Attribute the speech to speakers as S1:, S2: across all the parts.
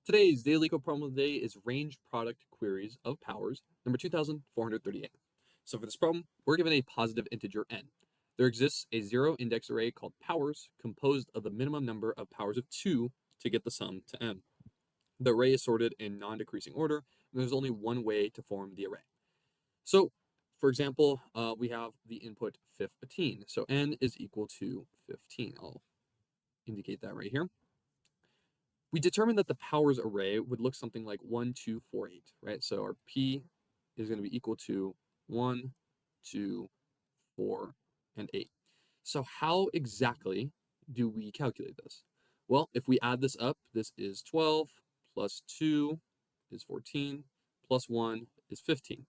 S1: Today's daily code problem of the day is range product queries of powers, number 2438. So for this problem, we're given a positive integer n. There exists a zero index array called powers composed of the minimum number of powers of 2 to get the sum to n. The array is sorted in non-decreasing order, and there's only one way to form the array. So for example, we have the input 15. So n is equal to 15. I'll indicate that right here. We determined that the powers array would look something like 1, 2, 4, 8, right? So our P is going to be equal to 1, 2, 4, and 8. So how exactly do we calculate this? Well, if we add this up, this is 12 plus 2 is 14 plus 1 is 15.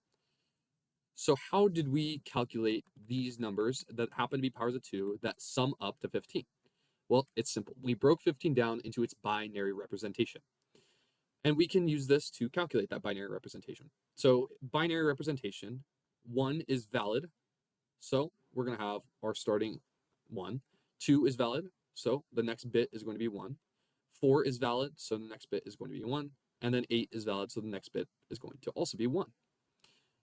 S1: So how did we calculate these numbers that happen to be powers of 2 that sum up to 15? Well, it's simple. We broke 15 down into its binary representation. And we can use this to calculate that binary representation. So binary representation, 1 is valid. So we're going to have our starting 1. 2 is valid. So the next bit is going to be 1. 4 is valid. So the next bit is going to be 1. And then 8 is valid. So the next bit is going to also be 1.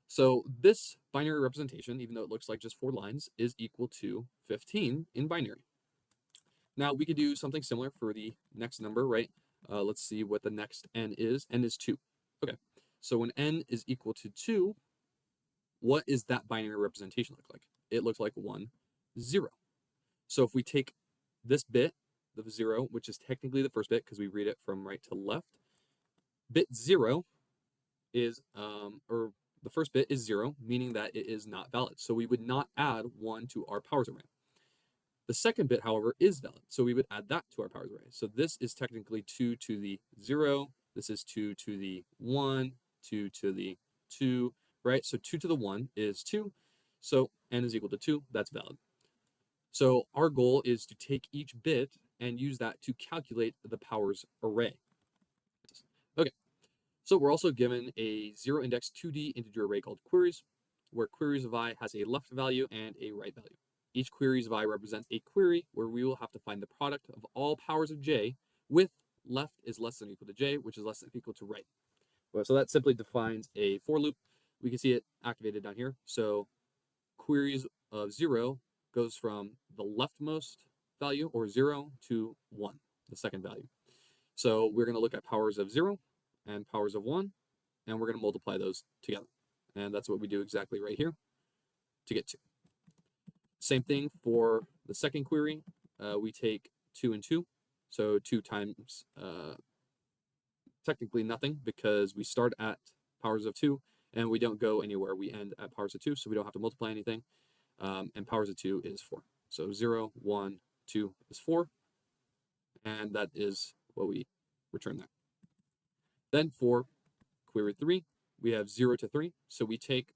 S1: So this binary representation, even though it looks like just 4 lines, is equal to 15 in binary. Now we could do something similar for the next number, right? Let's see what the next n is. N is 2. Okay, so when n is equal to 2, what is that binary representation look like? It looks like 1, 0. So if we take this bit, the 0, which is technically the first bit because we read it from right to left, bit 0 is, or the first bit is 0, meaning that it is not valid. So we would not add 1 to our powers array. The second bit, however, is valid, so we would add that to our powers array. So this is technically 2 to the 0. This is 2 to the 1, 2 to the 2, right? So 2 to the 1 is 2. So n is equal to 2. That's valid. So our goal is to take each bit and use that to calculate the powers array. Okay, so we're also given a zero index 2D integer array called queries, where queries of I has a left value and a right value. Each queries of I represents a query where we will have to find the product of all powers of j with left is less than or equal to j, which is less than or equal to right. Well, so that simply defines a for loop. We can see it activated down here. So queries of 0 goes from the leftmost value, or 0, to 1, the second value. So we're going to look at powers of 0 and powers of 1, and we're going to multiply those together. And that's what we do exactly right here to get 2. Same thing for the second query. We take 2 and 2. So 2 times technically nothing because we start at powers of 2 and we don't go anywhere. We end at powers of 2, so we don't have to multiply anything. And powers of 2 is 4. So 0, 1, 2 is 4. And that is what we return there. Then for query 3, we have 0 to 3. So we take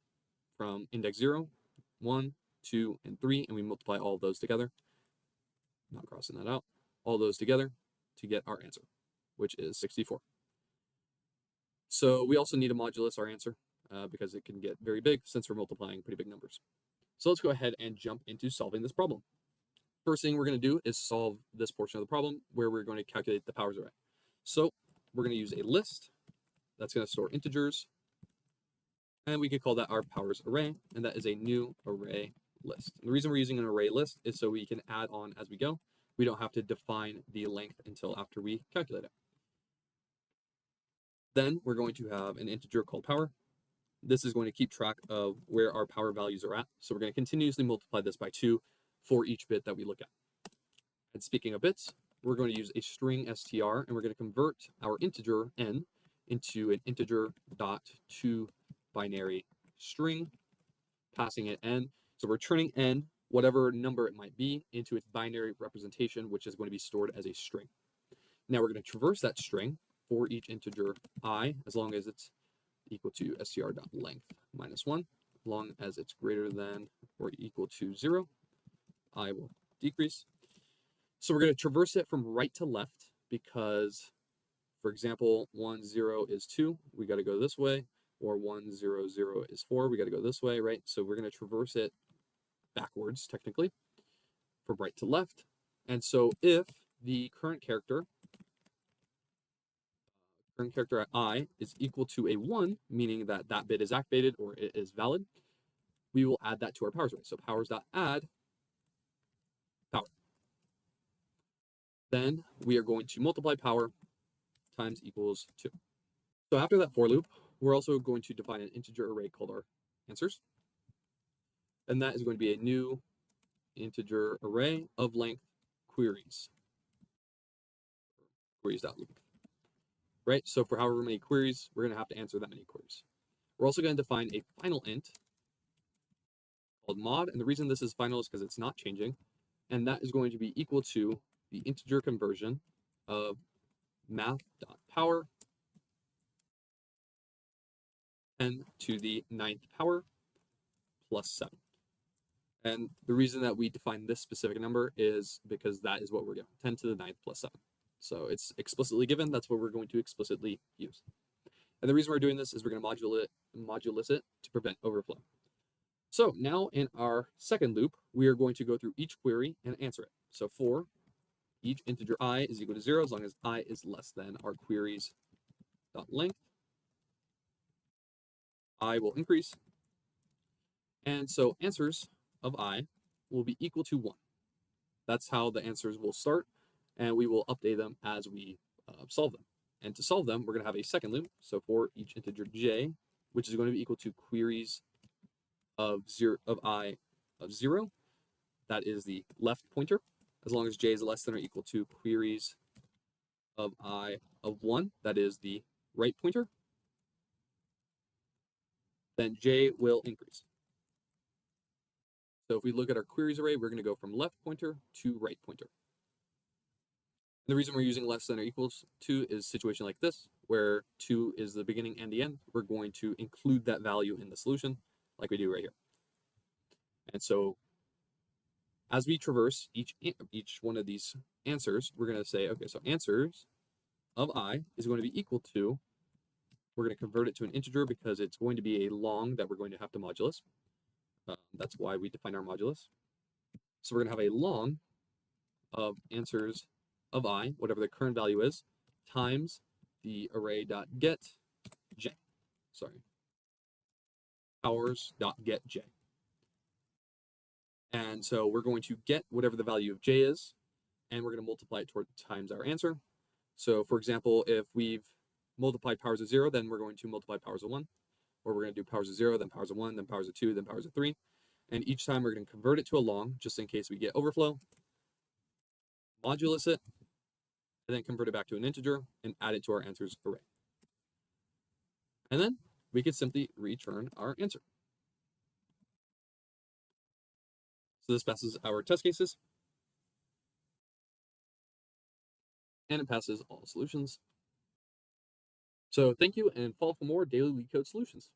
S1: from index 0, 1, 2, and 3, and we multiply all of those together. Not crossing that out. All those together to get our answer, which is 64. So we also need to modulus our answer because it can get very big since we're multiplying pretty big numbers. So let's go ahead and jump into solving this problem. First thing we're going to do is solve this portion of the problem where we're going to calculate the powers array. So we're going to use a list that's going to store integers, and we could call that our powers array, and that is a new array list. And the reason we're using an array list is so we can add on as we go. We don't have to define the length until after we calculate it. Then we're going to have an integer called power. This is going to keep track of where our power values are at. So we're going to continuously multiply this by 2 for each bit that we look at. And speaking of bits, we're going to use a string str, and we're going to convert our integer n into an integer dot to binary string, passing it n. So we're turning n, whatever number it might be, into its binary representation, which is going to be stored as a string. Now we're going to traverse that string for each integer I, as long as it's equal to str.length minus 1. As long as it's greater than or equal to 0, I will decrease. So we're going to traverse it from right to left because, for example, 1, 0 is 2. We got to go this way. Or 1, 0, 0 is 4. We got to go this way, right? So we're going to traverse it backwards, technically, from right to left. And so if the current character current character at I is equal to a 1, meaning that that bit is activated or it is valid, we will add that to our powers array. So powers.add power. Then we are going to multiply power times equals 2. So after that for loop, we're also going to define an integer array called our answers. And that is going to be a new integer array of length queries. Queries.length. Right? So for however many queries, we're going to have to answer that many queries. We're also going to define a final int called mod. And the reason this is final is because it's not changing. And that is going to be equal to the integer conversion of math.power 10 to the 9th power plus 7. And the reason that we define this specific number is because that is what we're given, 10 to the 9th plus 7. So it's explicitly given, that's what we're going to explicitly use. And the reason we're doing this is we're going to modulus it to prevent overflow. So now in our second loop, we are going to go through each query and answer it. So for each integer I is equal to 0 as long as I is less than our queries dot length, I will increase. And so answers of I will be equal to 1. That's how the answers will start, and we will update them as we solve them. And to solve them, we're going to have a second loop. So for each integer j, which is going to be equal to queries of I of 0, that is the left pointer. As long as j is less than or equal to queries of I of 1, that is the right pointer, then j will increase. So if we look at our queries array, we're going to go from left pointer to right pointer. And the reason we're using less than or equals to is a situation like this, where 2 is the beginning and the end. We're going to include that value in the solution like we do right here. And so as we traverse each one of these answers, we're going to say, okay, so answers of I is going to be equal to, we're going to convert it to an integer because it's going to be a long that we're going to have to modulus. That's why we define our modulus. So we're going to have a long of answers of I, whatever the current value is, times the array.get j. Sorry. Powers.get j. And so we're going to get whatever the value of j is, and we're going to multiply it times our answer. So for example, if we've multiplied powers of 0, then we're going to multiply powers of 1. Or we're going to do powers of 0, then powers of 1, then powers of 2, then powers of 3. And each time we're going to convert it to a long, just in case we get overflow, modulus it, and then convert it back to an integer and add it to our answers array. And then we could simply return our answer. So this passes our test cases, and it passes all solutions. So thank you, and follow for more daily Leetcode solutions.